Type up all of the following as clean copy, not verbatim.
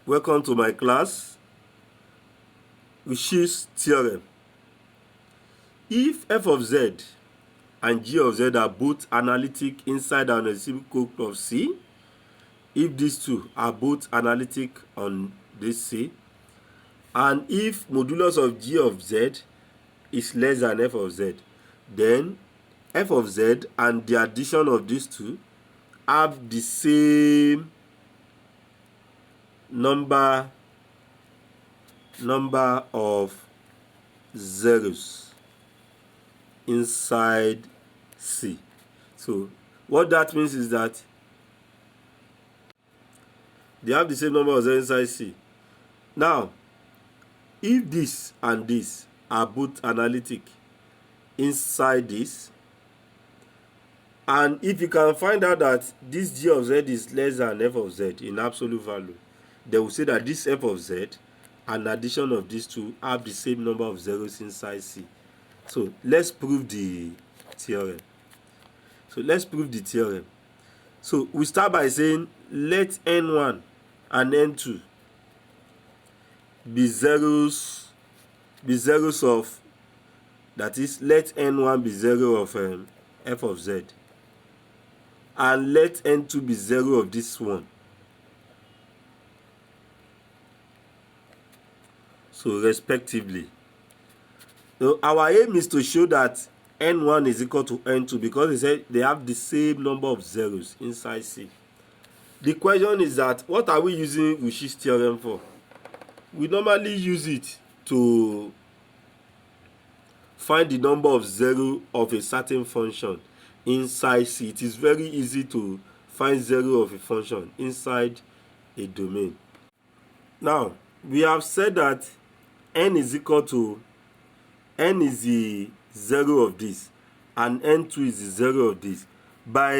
Welcome to my class, Rouche'S theorem. If f of z and g of z are both analytic inside an reciprocal of C, if these two are both analytic on this C, and if modulus of g of z is less than f of z, then f of z and the addition of these two have the same number of zeros inside C. So what that means is that they have the same number of zeros inside C. Now, if this and this are both analytic inside this, and if you can find out that this g of z is less than f of z in absolute value, they will say that this f of z and addition of these two have the same number of zeros inside C. So let's prove the theorem. So we start by saying let n1 and n2 be zeros of, that is, let n1 be 0 of f of z, and let n2 be 0 of this one. So respectively. So our aim is to show that n1 is equal to n2 because they said they have the same number of zeros inside C. The question is that what are we using Rouche'S theorem for? We normally use it to find the number of zero of a certain function inside C. It is very easy to find zero of a function inside a domain. Now, we have said that n is equal to, n is the 0 of this and n2 is the 0 of this by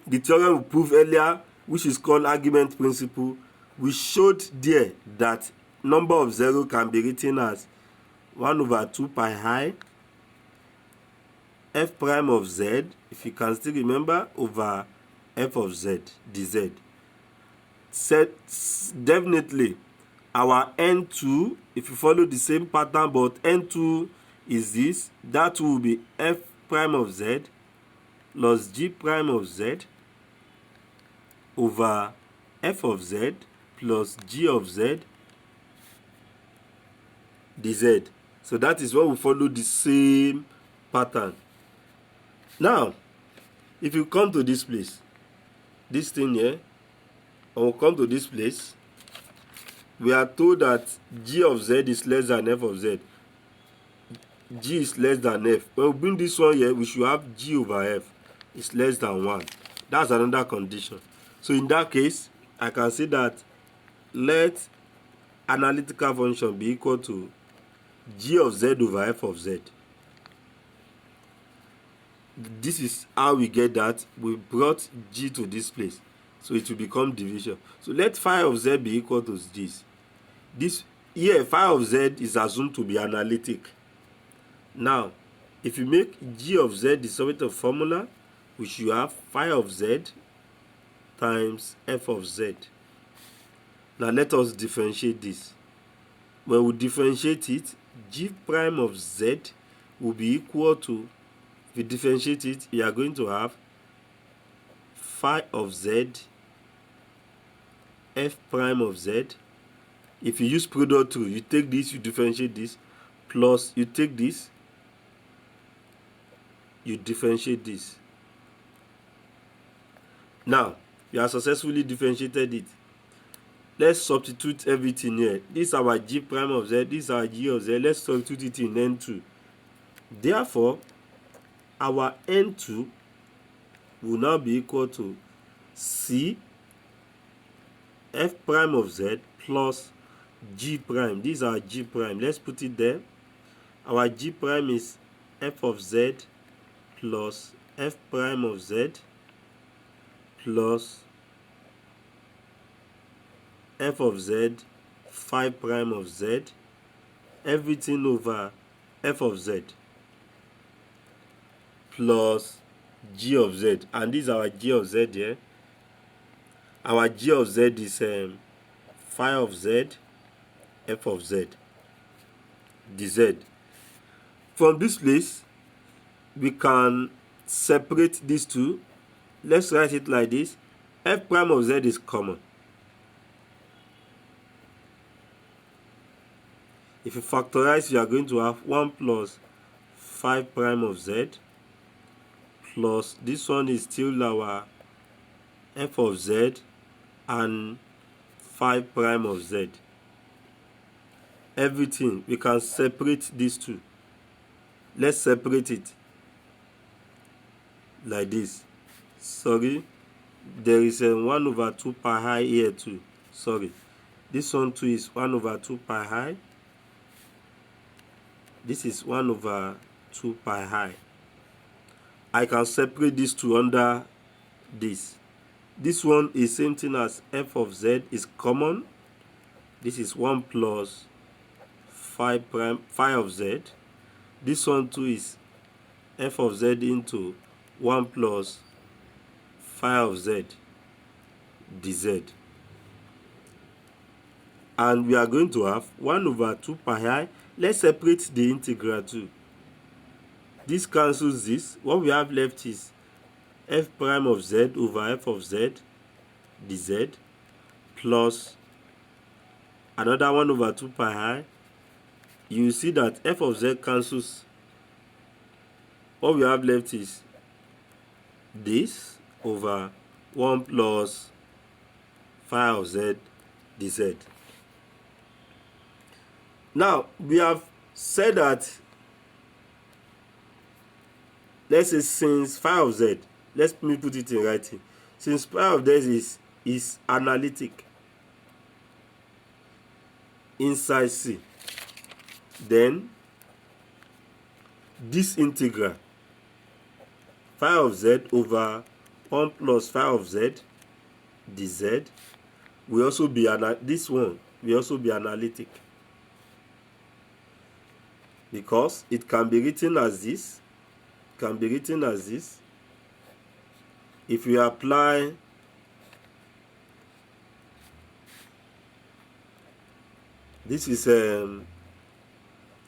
the theorem we proved earlier, which is called argument principle. We showed there that number of 0 can be written as 1 over 2 pi I f prime of z, if you can still remember, over f of z dz. Definitely our n2, if you follow the same pattern, but n2 is this, that will be f prime of z plus g prime of z over f of z plus g of z dz. So that is when we follow the same pattern. Now, if you come to this place, this thing here, and we'll come to this place, we are told that g of z is less than f of z. G is less than f. When we bring this one here, we should have g over f is less than 1. That's another condition. So in that case, I can say that let analytical function be equal to g of z over f of z. This is how we get that. We brought g to this place, so it will become division. So let phi of z be equal to this. This here, phi of z is assumed to be analytic. Now, if you make g of z the summation formula, we should have phi of z times f of z. Now let us differentiate this. When we differentiate it, g prime of z will be equal to, if we differentiate it, you are going to have phi of z f prime of z. If you use product rule, you take this, you differentiate this, plus you take this, you differentiate this. Now, you have successfully differentiated it. Let's substitute everything here. This is our g prime of z, this is our g of z. Let's substitute it in n2. Therefore, our n2 will now be equal to c f prime of z plus g prime. This is our g prime. Let's put it there. Our g prime is f of z plus f prime of z plus f of z phi prime of z, everything over f of z plus g of z, and this is our g of z here. Our g of z is phi of z, f of z, dz. From this place, we can separate these two. Let's write it like this. F prime of z is common. If you factorize, you are going to have 1 plus 5 prime of z plus this one is still our f of z and 5 prime of z. Everything, we can separate these two. Let's separate it like this. Sorry, there is a 1 over 2 pi I here too. Sorry, this one too is 1 over 2 pi I. This is 1 over 2 pi I. I can separate these two under this. This one is same thing as f of z is common. This is 1 plus 5 prime phi of z. This one too is f of z into 1 plus phi of z dz. And we are going to have 1 over 2 pi I. Let's separate the integral too. This cancels this. What we have left is f prime of z over f of z dz plus another 1 over 2 pi I. You see that f of z cancels. What we have left is this over 1 plus phi of z dz. Now, we have said that, let's say since phi of z, let me put it in writing. Since phi of z is analytic inside C, then this integral phi of z over 1 plus phi of z dz will also be this one will also be analytic, because it can be written as this, if we apply this is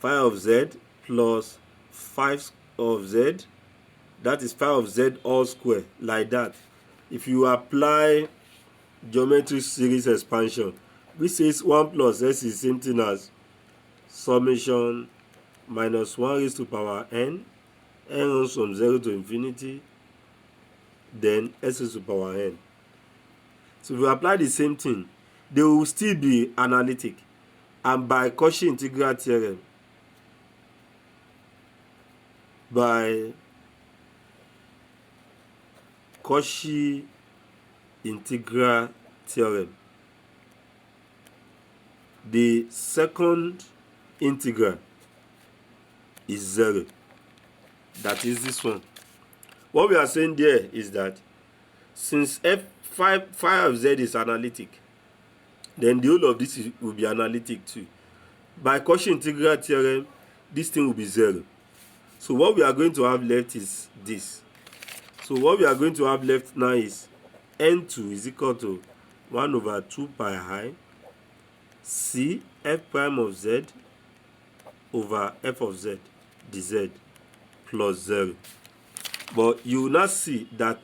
phi of z plus 5 of z, that is phi of z all square, like that. If you apply geometric series expansion, which says 1 plus s is same thing as summation minus 1 raised to power n runs from 0 to infinity, then s raised to power n. So if you apply the same thing, they will still be analytic. And by Cauchy integral theorem, the second integral is 0. That is this one. What we are saying there is that since phi of z is analytic, then the whole of this will be analytic too. By Cauchy integral theorem, this thing will be 0. So what we are going to have left is this. So what we are going to have left now is n2 is equal to 1 over 2 pi I c f prime of z over f of z dz plus 0. But you will not see that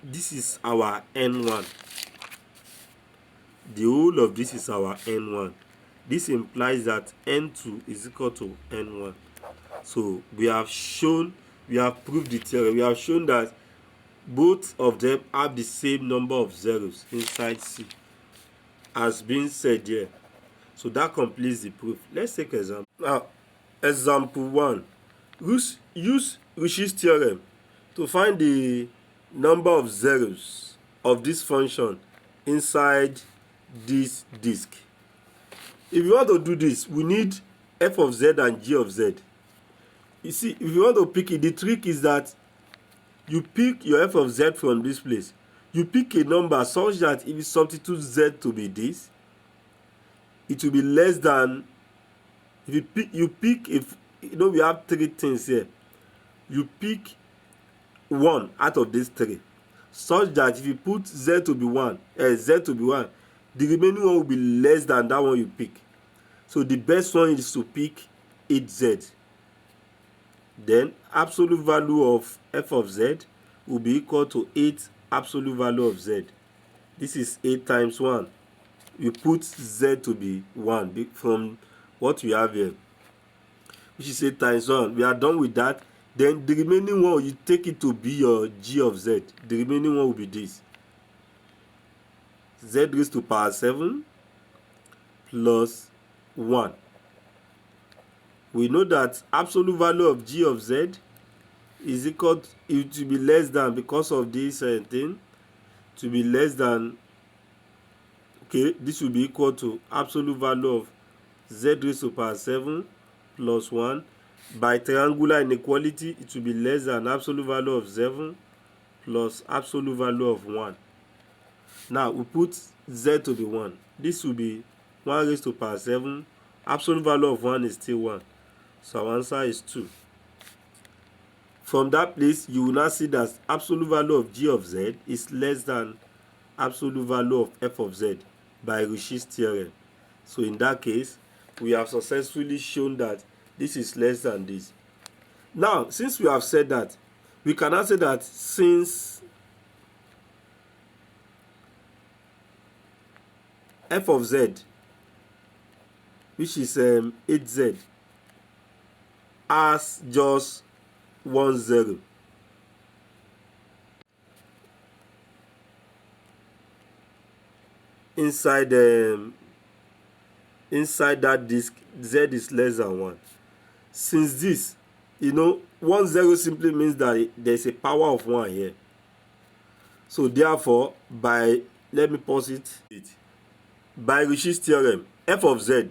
this is our n1. The whole of this is our n1. This implies that n2 is equal to n1. So we have proved the theorem. We have shown that both of them have the same number of zeros inside C, as being said here. So that completes the proof. Let's take example. Now, example 1. Use Rouche'S theorem to find the number of zeros of this function inside this disk. If you want to do this, we need f of z and g of z. You see, if you want to pick it, the trick is that you pick your f of z from this place. You pick a number such that if you substitute z to be this, it will be less than, if you pick if you know we have 3 things here. You pick 1 out of these 3, such that if you put z to be 1, the remaining one will be less than that one you pick. So the best one is to pick 8z. Then absolute value of f of z will be equal to 8 absolute value of z. This is 8 times 1. We put z to be 1 from what we have here, which is 8 times 1. We are done with that. Then the remaining one, you take it to be your g of z. The remaining one will be this. Z raised to power 7 plus 1. We know that absolute value of g of z is equal to, it will be less than, because of this thing, to be less than, okay, this will be equal to absolute value of z raised to power 7 plus 1. By triangular inequality, it will be less than absolute value of 7 plus absolute value of 1. Now we put z to be 1. This will be 1 raised to power 7. Absolute value of 1 is still 1. So our answer is 2. From that place, you will now see that absolute value of g of z is less than absolute value of f of z by Rouche'S theorem. So in that case, we have successfully shown that this is less than this. Now, since we have said that, we can now say that since f of z, which is 8z, has just 1 0, inside that disk, z is less than 1. Since this, 1 0 simply means that there's a power of 1 here. So therefore, let me pause it. By Rouche'S theorem, f of z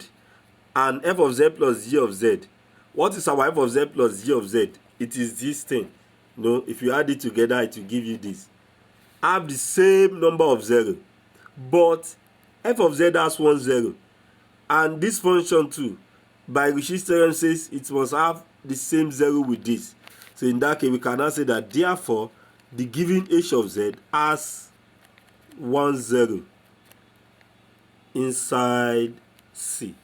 and f of z plus g of z. What is our f of z plus g of z? It is this thing. If you add it together, it will give you this. Have the same number of 0, but f of z has 1 0. And this function too, by Rouche'S theorem, says it must have the same 0 with this. So in that case, we can now say that therefore, the given h of z has 1 0 inside C.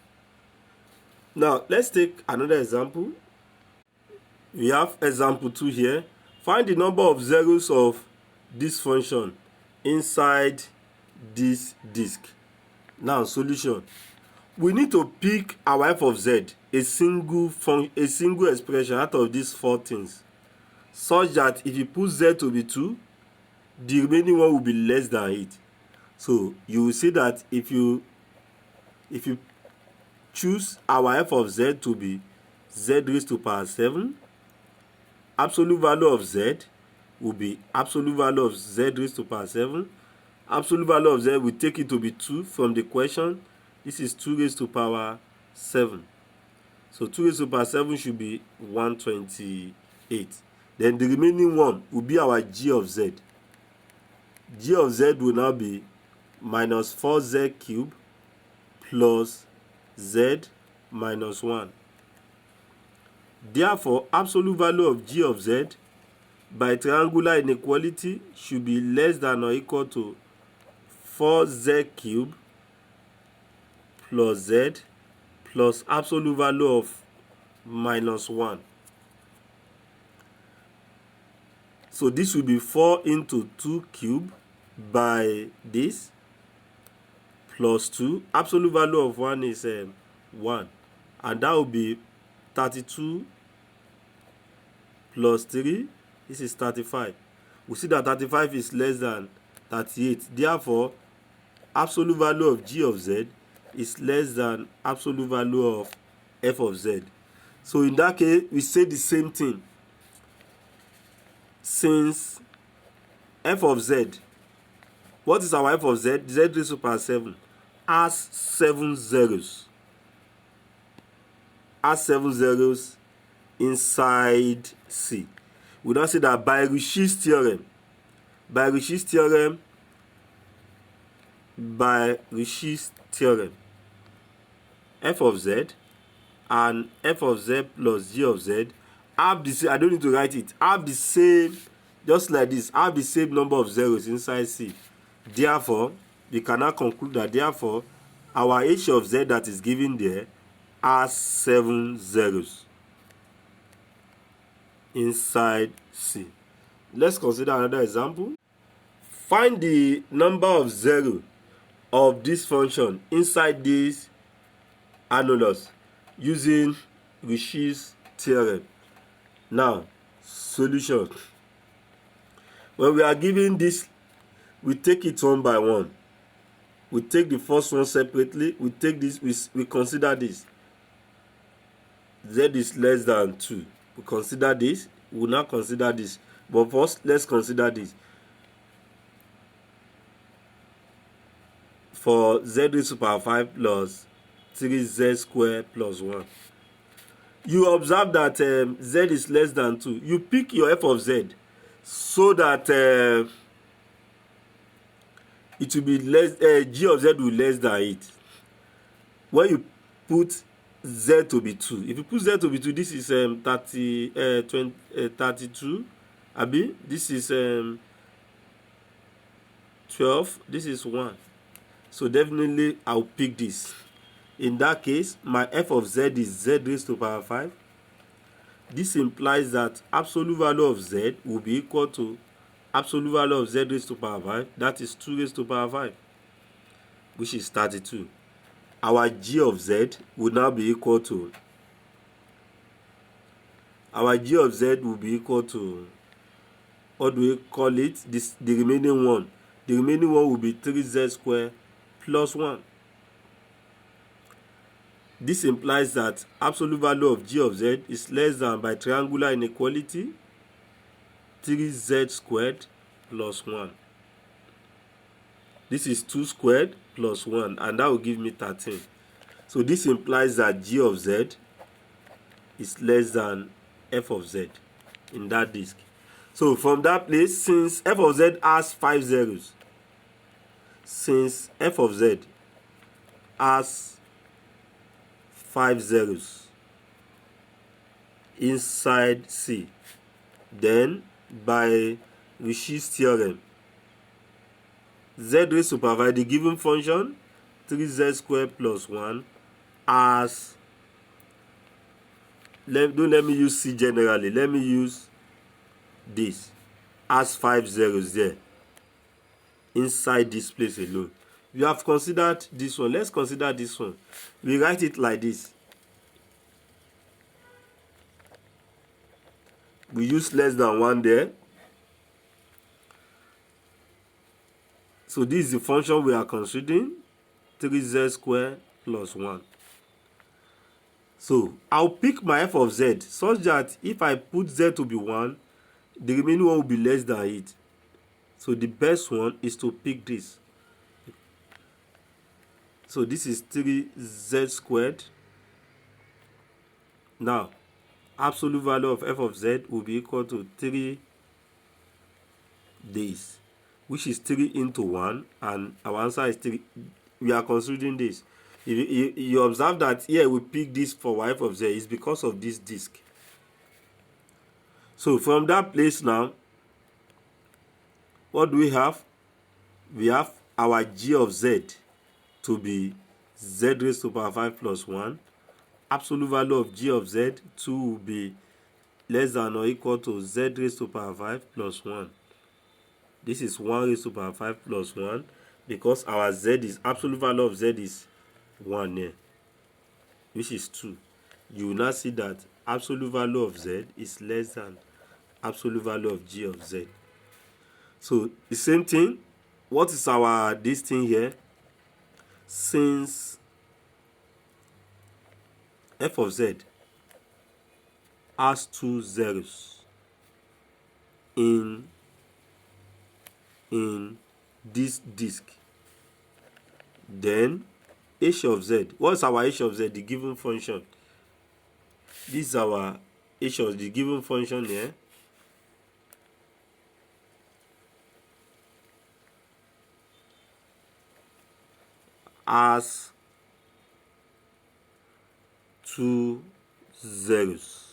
Now, let's take another example. We have example 2 here. Find the number of zeros of this function inside this disk. Now, solution. We need to pick our f of z, a single expression out of these 4 things, such that if you put z to be 2, the remaining one will be less than it. So you will see that if you choose our f of z to be z raised to power 7, absolute value of z will be absolute value of z raised to power 7. Absolute value of z, we take it to be 2 from the question. This is 2 raised to power 7. So 2 raised to power 7 should be 128. Then the remaining one will be our g of z. G of z will now be minus 4z cubed plus z minus 1. Therefore, absolute value of g of z by triangular inequality should be less than or equal to 4z cubed plus z plus absolute value of minus 1. So this will be 4 into 2 cubed by this plus 2. Absolute value of 1 is 1. And that will be 32 plus 3. This is 35. We see that 35 is less than 38. Therefore, absolute value of g of z is less than absolute value of f of z. So in that case, we say the same thing. Since f of z, what is our f of z? Z raised to power 7 has 7 zeros. Has 7 zeros inside C. We now say that by Rouche'S theorem, f of z and f of z plus g of z have the same, I don't need to write it, have the same, just like this, have the same number of zeros inside C. Therefore, we can now conclude that therefore our h of z that is given there has 7 zeros inside C. Let's consider another example. Find the number of zero of this function inside this annulus using Rouche'S theorem. Now, solution. When we are given this, we take it one by one. We take the first one separately. We take this, we consider this. Z is less than 2. We consider this. We will now consider this. But first, let's consider this. For z raised to power 5 plus 3z squared plus 1. You observe that z is less than 2. You pick your f of z so that it will be less, g of z will be less than it. When you put z to be 2, if you put z to be 2, this is 32. Abi, this is 12. This is 1. So definitely I'll pick this. In that case, my f of z is z raised to power 5. This implies that absolute value of z will be equal to absolute value of z raised to power 5. That is 2 raised to power 5, which is 32. Our g of z will now be equal to, what do we call it? The remaining one. The remaining one will be 3z squared plus 1. This implies that absolute value of g of z is less than, by triangular inequality, 3z squared plus 1. This is 2 squared plus 1, and that will give me 13. So this implies that g of z is less than f of z in that disk. So from that place, since f of z has 5 zeros, since f of z has 5 zeros inside C, then by Rouche'S theorem, z raised to power 5, the given function 3z squared plus 1 as, don't let me use C generally, let me use this, as 5 zeros there inside this place alone. We have considered this one. Let's consider this one. We write it like this. We use less than 1 there. So this is the function we are considering, 3z squared plus 1. So I'll pick my f of z such that if I put z to be 1, the remaining one will be less than it. So the best one is to pick this. So this is 3z squared. Now, absolute value of f of z will be equal to 3 days, which is 3 into 1, and our answer is 3. We are considering this. You observe that here we pick this for f of z is because of this disk. So from that place now, what do we have? We have our g of z to be z raised to power 5 plus 1. Absolute value of g of z 2 will be less than or equal to z raised to power 5 plus 1. This is 1 raised to power 5 plus 1 because our z is, absolute value of z is 1 here, which is 2. You will now see that absolute value of z is less than absolute value of g of z. So the same thing, what is our this thing here? Since f of z has 2 zeros in this disk, then h of z, what's our h of z? The given function. This is our h of the given function here. Has 2 zeros.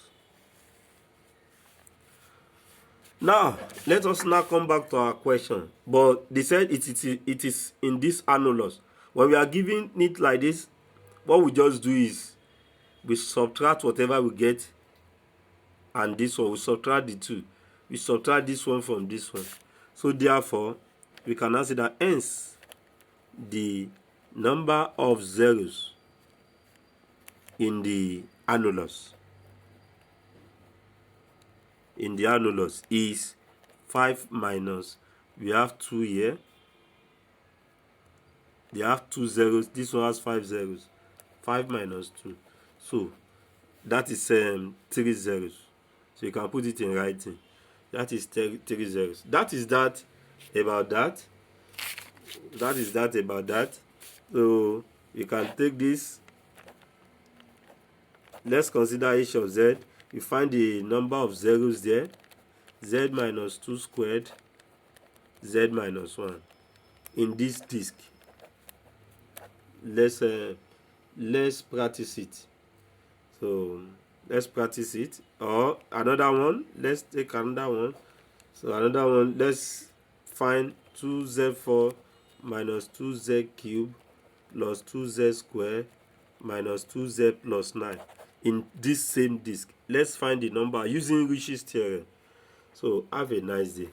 Now let us now come back to our question. But they said it is in this annulus. When we are giving it like this, what we just do is we subtract whatever we get, and this one we subtract the two. We subtract this one from this one. So therefore, we can now say that hence the number of zeros in the annulus is 5 minus, we have 2 here, they have 2 zeros, this one has 5 zeros, 5 minus 2, so that is 3 zeros. So you can put it in writing. That is 3 zeros. That is that about that. That is that about that. So you can take this. Let's consider h of z. You find the number of zeros there. Z minus 2 squared, z minus 1 in this disk. Let's practice it. So let's practice it. Or another one, let's take another one. So another one, let's find 2z4 minus 2z cubed plus 2z squared minus 2z plus 9 in this same disk. Let's find the number using Rouche'S theorem. So have a nice day.